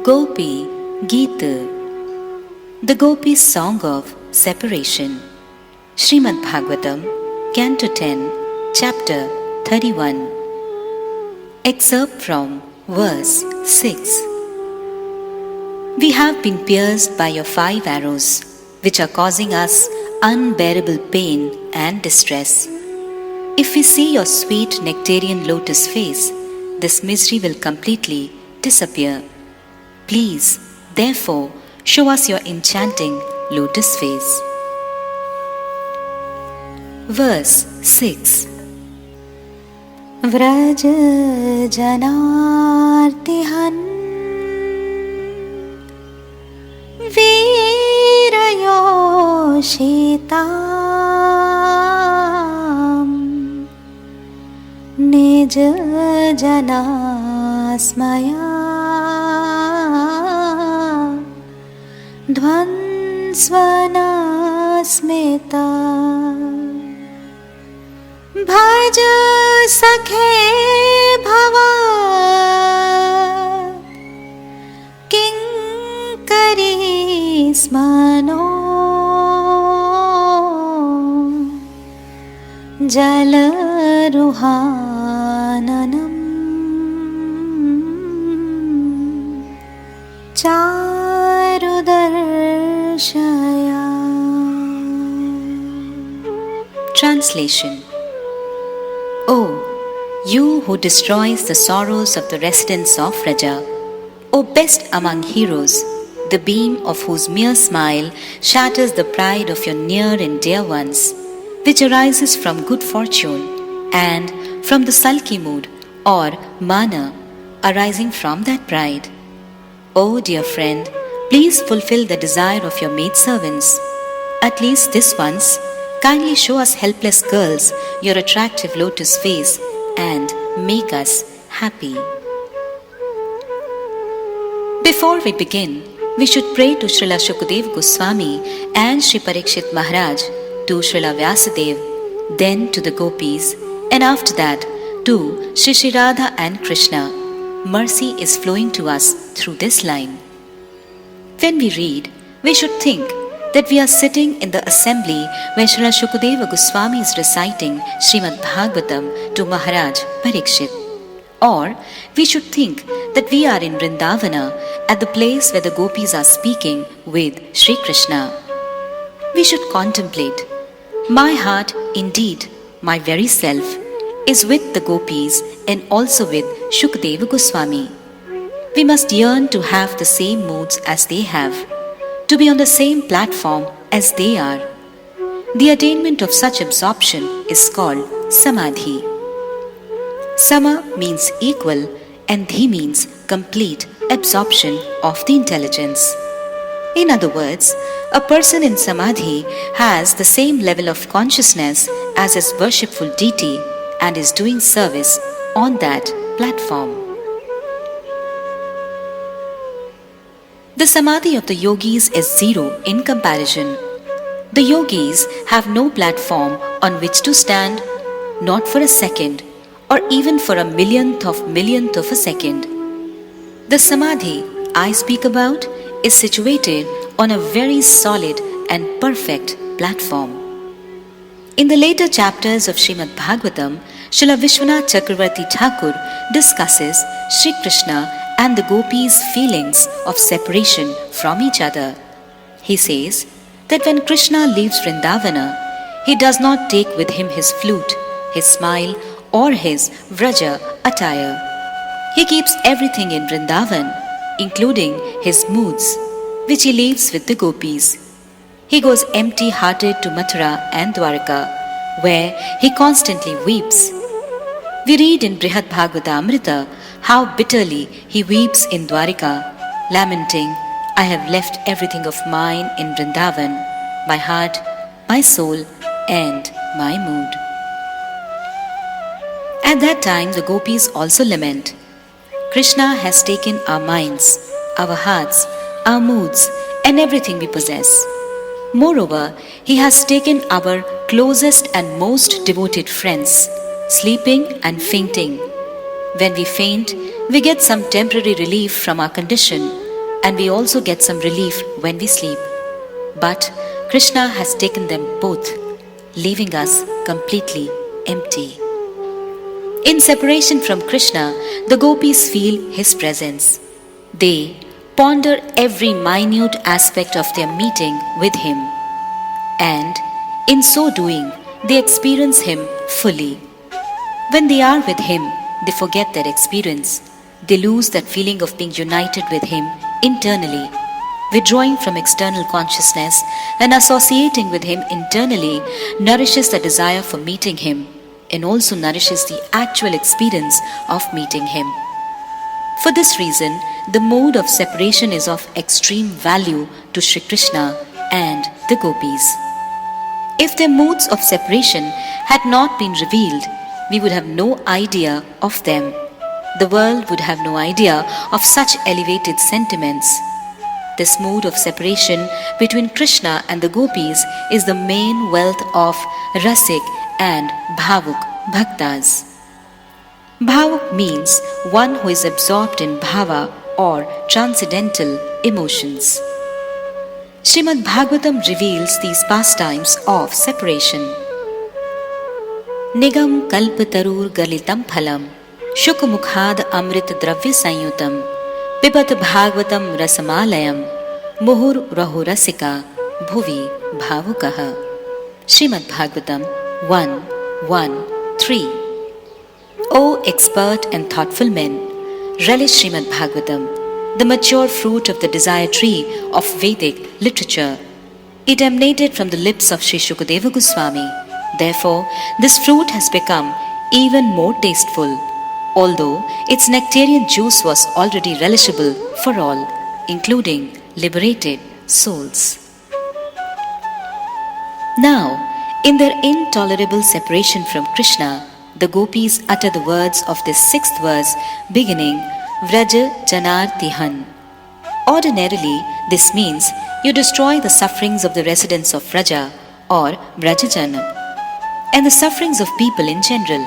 Gopi Gita, the Gopi's Song of Separation. Srimad Bhagavatam, Canto 10, Chapter 31. Excerpt from verse 6. We have been pierced by your 5 arrows, which are causing us unbearable pain and distress. If we see your sweet nectarian lotus face, this misery will completely disappear. Please, therefore, show us your enchanting lotus face. Verse 6. vraja-janārti-han, vīra yoṣitāṁ, nija-jana-smaya-dhvaṁsana-smita. भज सखे भवात् किङ्करी स्मनो जलरुहाननं चारुदर्शया. Translation. O you who destroys the sorrows of the residents of Vraja, O best among heroes, the beam of whose mere smile shatters the pride of your near and dear ones, which arises from good fortune and from the sulky mood or mana arising from that pride. O dear friend, please fulfill the desire of your maidservants. At least this once, kindly show us helpless girls your attractive lotus face and make us happy. Before we begin, we should pray to Srila Jiva Gosvami and Sri Parikshit Maharaj, to Srila Vyasadeva, then to the Gopis, and after that to Shri Radha and Krishna. Mercy is flowing to us through this line. When we read, we should think that we are sitting in the assembly where Srila Jiva Gosvami is reciting Srimad Bhagavatam to Maharaj Parikshit. Or we should think that we are in Vrindävana at the place where the gopis are speaking with Sri Krishna. We should contemplate, my heart, indeed, my very self, is with the gopis and also with Shukadeva Goswami. We must yearn to have the same moods as they have, to be on the same platform as they are. The attainment of such absorption is called samadhi. Sama means equal and dhi means complete absorption of the intelligence. In other words, a person in samadhi has the same level of consciousness as his worshipful deity and is doing service on that platform. The samadhi of the yogis is zero in comparison. The yogis have no platform on which to stand, not for a second or even for a millionth of a second. The samadhi I speak about is situated on a very solid and perfect platform. In the later chapters of Srimad Bhagavatam, Srila Vishvanatha Chakravarti Thakur discusses Sri Krishna and the gopis' feelings of separation from each other. He says that when Krishna leaves Vrindävana, he does not take with him his flute, his smile, or his vraja attire. He keeps everything in Vrindavan, including his moods, which he leaves with the gopis. He goes empty-hearted to Mathura and Dwarka, where he constantly weeps. We read in Brihad Bhagavatamrita how bitterly he weeps in Dwarika, lamenting, I have left everything of mine in Vrindavan, my heart, my soul, and my mood. At that time, the gopis also lament, Krishna has taken our minds, our hearts, our moods, and everything we possess. Moreover, he has taken our closest and most devoted friends, sleeping and fainting. When we faint, we get some temporary relief from our condition, and we also get some relief when we sleep. But Krishna has taken them both, leaving us completely empty. In separation from Krishna, the gopis feel his presence. They ponder every minute aspect of their meeting with him, and in so doing, they experience him fully. When they are with him, they forget their experience. They lose that feeling of being united with him internally. Withdrawing from external consciousness and associating with him internally nourishes the desire for meeting him and also nourishes the actual experience of meeting him. For this reason, the mode of separation is of extreme value to Sri Krishna and the gopis. If their modes of separation had not been revealed, we would have no idea of them. The world would have no idea of such elevated sentiments. This mode of separation between Krishna and the gopis is the main wealth of Rasik and Bhavuk Bhaktas. Bhavuk means one who is absorbed in bhava or transcendental emotions. Srimad Bhagavatam reveals these pastimes of separation. Nigam kalpatarur galitam phalam shukmukhad amrit dravya sanyutam pibat bhagavatam rasamalayam muhur rahu rasika bhuvi bhavukaha. Srimad Bhagavatam 1:1-3. O expert and thoughtful men, relish Srimad Bhagavatam, the mature fruit of the desire tree of Vedic literature. It emanated from the lips of Sri Shukadeva Goswami. Therefore, this fruit has become even more tasteful, although its nectarian juice was already relishable for all, including liberated souls. Now, in their intolerable separation from Krishna, the gopis utter the words of this sixth verse beginning vraja-janārti-han. Ordinarily, this means you destroy the sufferings of the residents of Vraja or Vrajajana and the sufferings of people in general.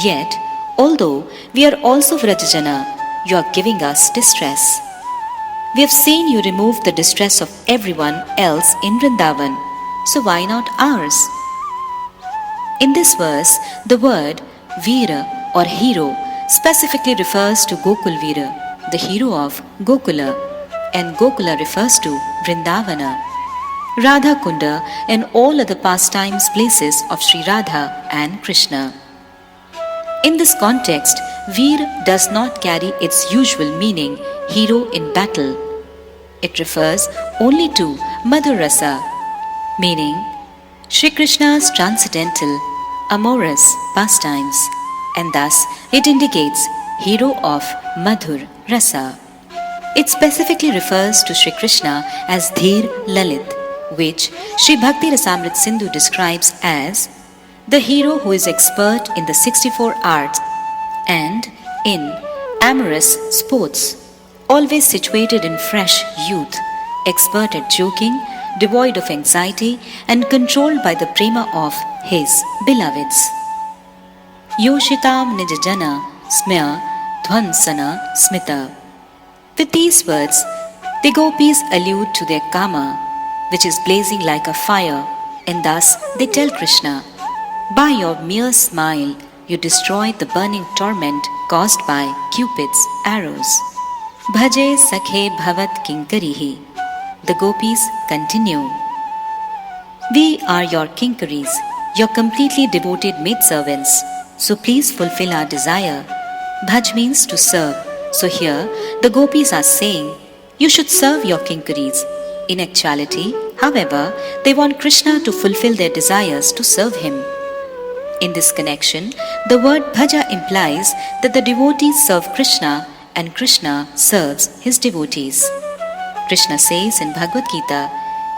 Yet, although we are also Vrajajana, you are giving us distress. We have seen you remove the distress of everyone else in Vrindavan, so why not ours? In this verse, the word vīra or hero specifically refers to Gokul Veera, the hero of Gokula, and Gokula refers to Vrindävana, Radha Kunda, and all other pastimes places of Sri Radha and Krishna. In this context, Veer does not carry its usual meaning, hero in battle. It refers only to Madhurasa, meaning Sri Krishna's transcendental, amorous pastimes, and thus it indicates hero of Madhur Rasa. It specifically refers to Sri Krishna as Dhir Lalit, which Sri Bhakti Rasamrit Sindhu describes as the hero who is expert in the 64 arts and in amorous sports, always situated in fresh youth, expert at joking, devoid of anxiety, and controlled by the prema of his beloveds. yoṣitāṁ nija-jana-smaya-dhvaṁsana-smita. With these words, the gopis allude to their kama, which is blazing like a fire, and thus they tell Krishna, by your mere smile, you destroyed the burning torment caused by Cupid's arrows. Bhaje sakhe bhavat kinkarihi. The gopis continue, we are your kinkaris, your completely devoted maidservants, so please fulfill our desire. Bhaj means to serve, so here the gopis are saying, you should serve your kinkaris. In actuality, however, they want Krishna to fulfill their desires to serve him. In this connection, the word bhaja implies that the devotees serve Krishna and Krishna serves his devotees. Krishna says in Bhagavad Gita,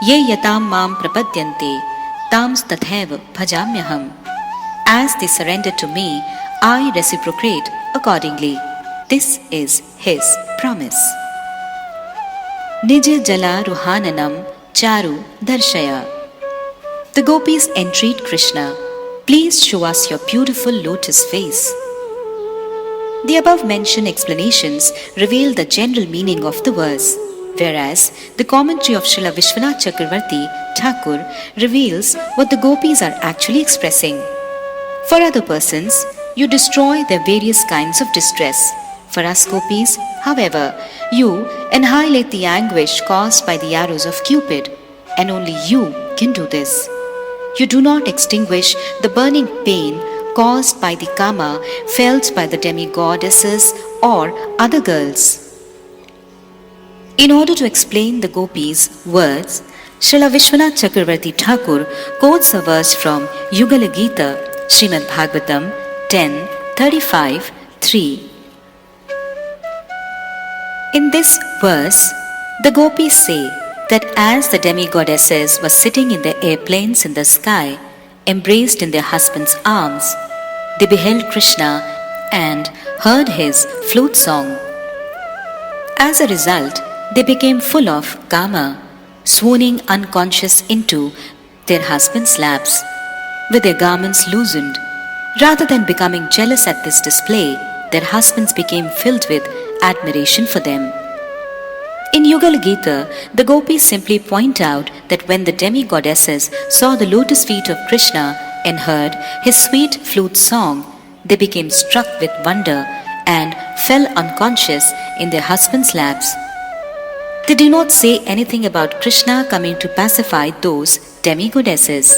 Ye yatam mam prapadyante, tams tathaiva bhajamyaham. As they surrender to me, I reciprocate accordingly. This is his promise. Nija-jana-smaya-dhvaṁsana-smita charu darshaya. The gopis entreat Krishna, please show us your beautiful lotus face. The above mentioned explanations reveal the general meaning of the verse. whereas the commentary of Srila Vishvanatha Chakravarti Thakur reveals what the gopis are actually expressing. For other persons, you destroy their various kinds of distress. For us gopis, however, you annihilate the anguish caused by the arrows of Cupid, and only you can do this. You do not extinguish the burning pain caused by the karma felt by the demigoddesses or other girls. In order to explain the gopis' words, Srila Vishvanatha Chakravarti Thakur quotes a verse from Yugala Gita, Srimad Bhagavatam 10:35-3. In this verse, the gopis say that as the demigoddesses were sitting in their airplanes in the sky, embraced in their husbands' arms, they beheld Krishna and heard his flute song. As a result, they became full of kama, swooning unconscious into their husbands' laps, with their garments loosened. Rather than becoming jealous at this display, their husbands became filled with admiration for them. In Yugala Gita, the gopis simply point out that when the demigoddesses saw the lotus feet of Krishna and heard his sweet flute song, they became struck with wonder and fell unconscious in their husbands' laps. They do not say anything about Krishna coming to pacify those demigoddesses.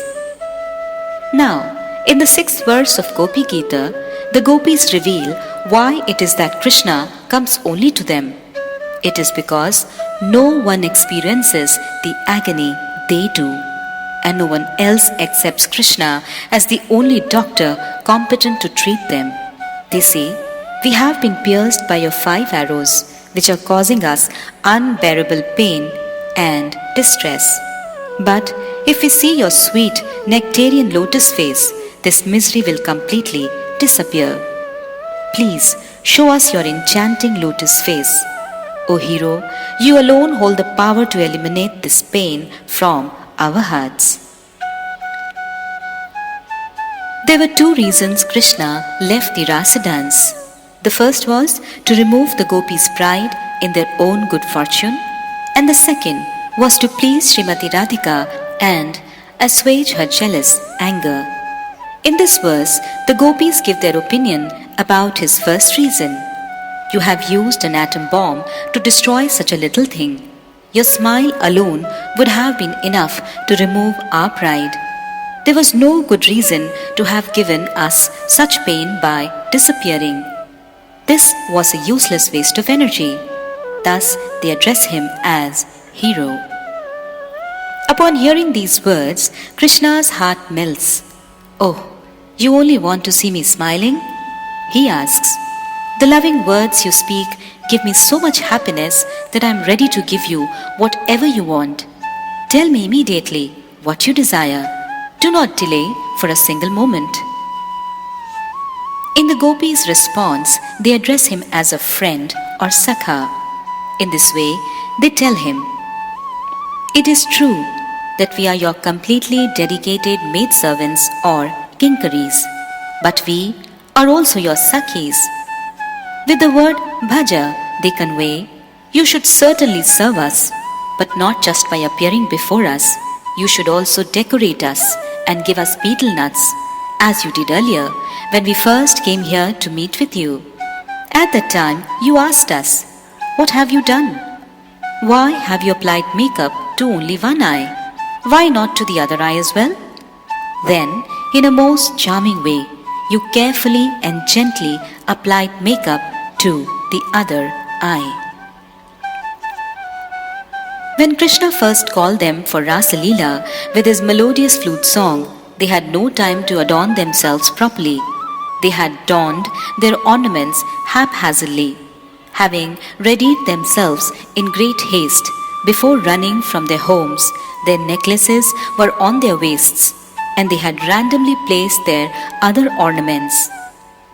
Now, in the 6th verse of Gopi Gita, the gopis reveal why it is that Krishna comes only to them. It is because no one experiences the agony they do, and no one else accepts Krishna as the only doctor competent to treat them. They say, "We have been pierced by your 5 arrows, which are causing us unbearable pain and distress. But if we see your sweet nectarian lotus face, this misery will completely disappear. Please show us your enchanting lotus face. O hero, you alone hold the power to eliminate this pain from our hearts." There were 2 reasons Krishna left the rasa dance. The first was to remove the gopis' pride in their own good fortune, and the second was to please Srimati Radhika and assuage her jealous anger. In this verse, the gopis give their opinion about his first reason. "You have used an atom bomb to destroy such a little thing. Your smile alone would have been enough to remove our pride. There was no good reason to have given us such pain by disappearing. This was a useless waste of energy." Thus, they address him as hero. Upon hearing these words, Krishna's heart melts. "Oh, you only want to see me smiling?" He asks, "The loving words you speak give me so much happiness that I am ready to give you whatever you want. Tell me immediately what you desire. Do not delay for a single moment." In the gopis' response, they address him as a friend or sakha. In this way, they tell him, "It is true that we are your completely dedicated maidservants or kinkaris, but we are also your sakhis." With the word bhaja, they convey, "You should certainly serve us, but not just by appearing before us. You should also decorate us and give us betel nuts, as you did earlier when we first came here to meet with you. At that time, you asked us, 'What have you done? Why have you applied makeup to only one eye? Why not to the other eye as well?' Then, in a most charming way, you carefully and gently applied makeup to the other eye." When Krishna first called them for Rasa Leela with his melodious flute song, they had no time to adorn themselves properly. They had donned their ornaments haphazardly, having readied themselves in great haste. Before running from their homes, their necklaces were on their waists, and they had randomly placed their other ornaments.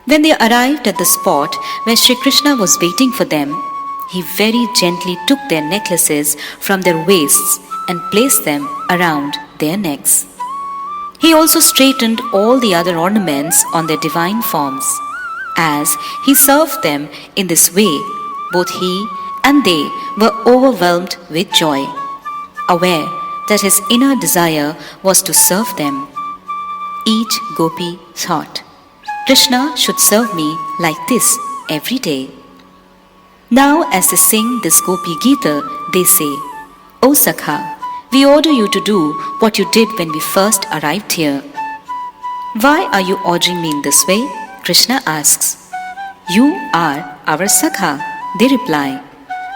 When they arrived at the spot where Sri Krishna was waiting for them, he very gently took their necklaces from their waists and placed them around their necks. He also straightened all the other ornaments on their divine forms. As he served them in this way, both he and they were overwhelmed with joy, aware that his inner desire was to serve them. Each gopi thought, Krishna should serve me like this every day. Now as they sing this Gopi Gita, they say, O Sakha, we order you to do what you did when we first arrived here. Why are you ordering me in this way? Krishna asks. You are our Sakha, they reply.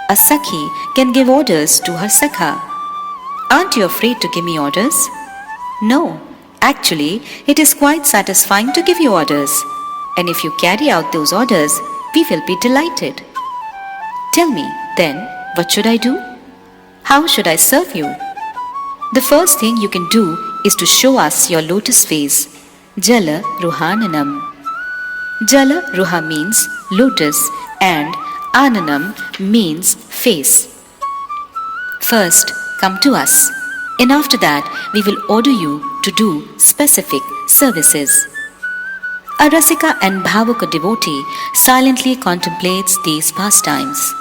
A Sakhi can give orders to her Sakha. Aren't you afraid to give me orders? No, actually, it is quite satisfying to give you orders. And if you carry out those orders, we will be delighted. Tell me, then, what should I do? How should I serve you? The first thing you can do is to show us your lotus face, Jala Ruhananam. Jala Ruha means lotus and Ananam means face. First, come to us, and after that we will order you to do specific services. A Rasika and Bhavuka devotee silently contemplates these pastimes.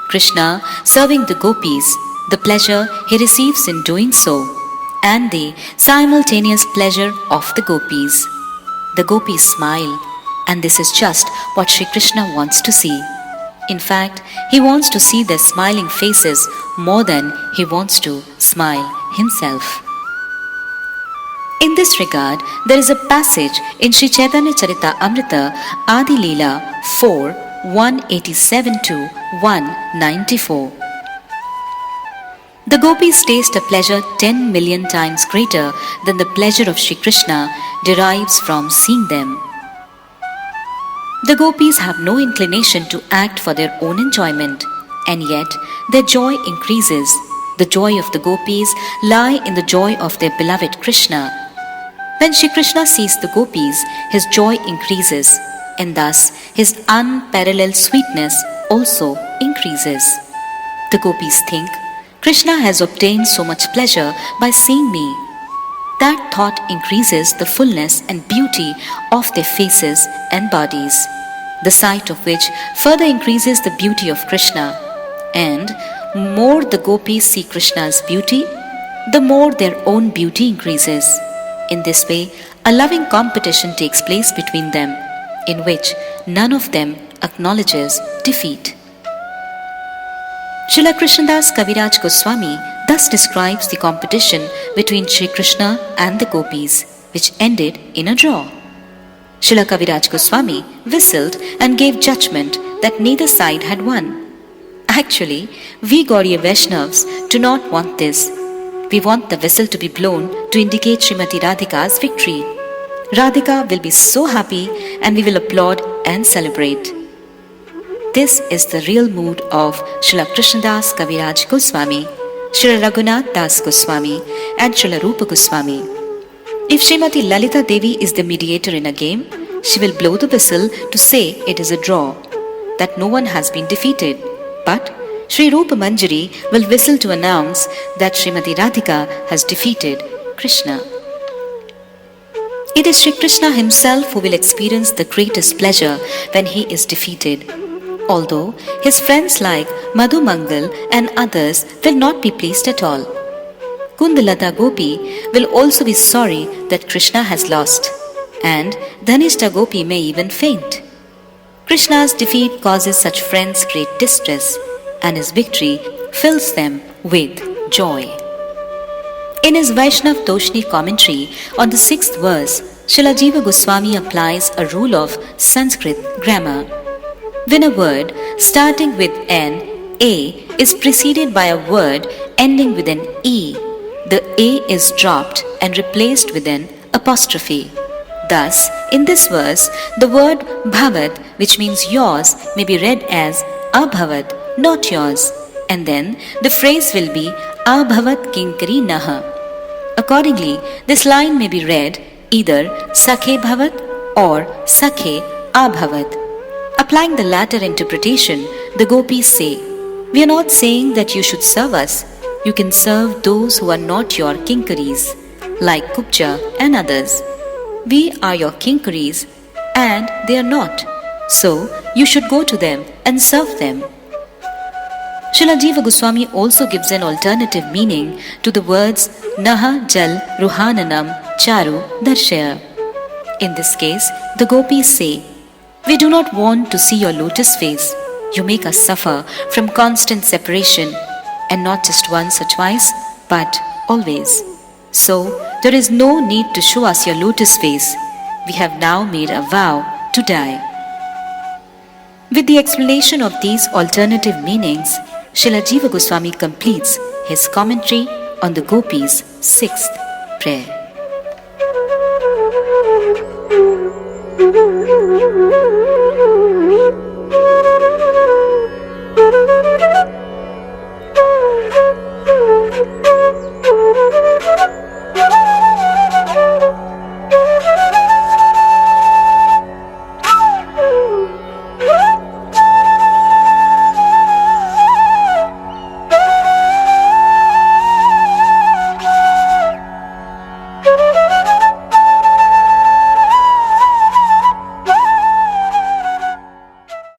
Krishna serving the gopis, the pleasure he receives in doing so, and the simultaneous pleasure of the gopis. The gopis smile, and this is just what Sri Krishna wants to see. In fact, he wants to see their smiling faces more than he wants to smile himself. In this regard, there is a passage in Sri Chaitanya Charita Amrita Adi Leela 4, 187 to 194. The gopis taste a pleasure 10 million times greater than the pleasure of Sri Krishna derives from seeing them. The gopis have no inclination to act for their own enjoyment, and yet their joy increases. The joy of the gopis lie in the joy of their beloved Krishna. When Sri Krishna sees the gopis, his joy increases, and thus his unparalleled sweetness also increases. The gopis think, Krishna has obtained so much pleasure by seeing me. That thought increases the fullness and beauty of their faces and bodies, the sight of which further increases the beauty of Krishna. And more the gopis see Krishna's beauty, the more their own beauty increases. In this way, a loving competition takes place between them, in which none of them acknowledges defeat. Srila Krishnadas Kaviraj Goswami thus describes the competition between Sri Krishna and the gopis, which ended in a draw. Srila Kaviraj Goswami whistled and gave judgment that neither side had won. Actually, we Gaudiya Vaishnavas do not want this. We want the whistle to be blown to indicate Srimati Radhika's victory. Radhika will be so happy and we will applaud and celebrate. This is the real mood of Srila Krishnadas Kaviraj Goswami, Srila Raghunath Das Goswami and Srila Rupa Goswami. If Srimati Lalita Devi is the mediator in a game, she will blow the whistle to say it is a draw, that no one has been defeated. But Sri Rupa Manjari will whistle to announce that Srimati Radhika has defeated Krishna. It is Sri Krishna himself who will experience the greatest pleasure when he is defeated, although his friends like Madhu Mangal and others will not be pleased at all. Kundalata Gopi will also be sorry that Krishna has lost, and Dhanishta Gopi may even faint. Krishna's defeat causes such friends great distress, and his victory fills them with joy. In his Vaishnav Toshni commentary on the 6th verse, Srila Jiva Gosvami applies a rule of Sanskrit grammar. When a word starting with an A is preceded by a word ending with an E, the A is dropped and replaced with an apostrophe. Thus, in this verse, the word bhavat, which means yours, may be read as abhavat, not yours, and then the phrase will be abhavat kinkari naha. Accordingly, this line may be read either sakhe bhavat or sakhe abhavat. Applying the latter interpretation, the gopis say, we are not saying that you should serve us. You can serve those who are not your kinkaris, like Kupcha and others. We are your kinkaris and they are not. So you should go to them and serve them. Srila Jiva Gosvami also gives an alternative meaning to the words Naha Jal Ruhananam Charu Darshaya. In this case, the gopis say, "We do not want to see your lotus face. You make us suffer from constant separation, and not just once or twice, but always. So, there is no need to show us your lotus face. We have now made a vow to die." With the explanation of these alternative meanings, Srila Jiva Gosvami completes his commentary on the Gopis' sixth prayer.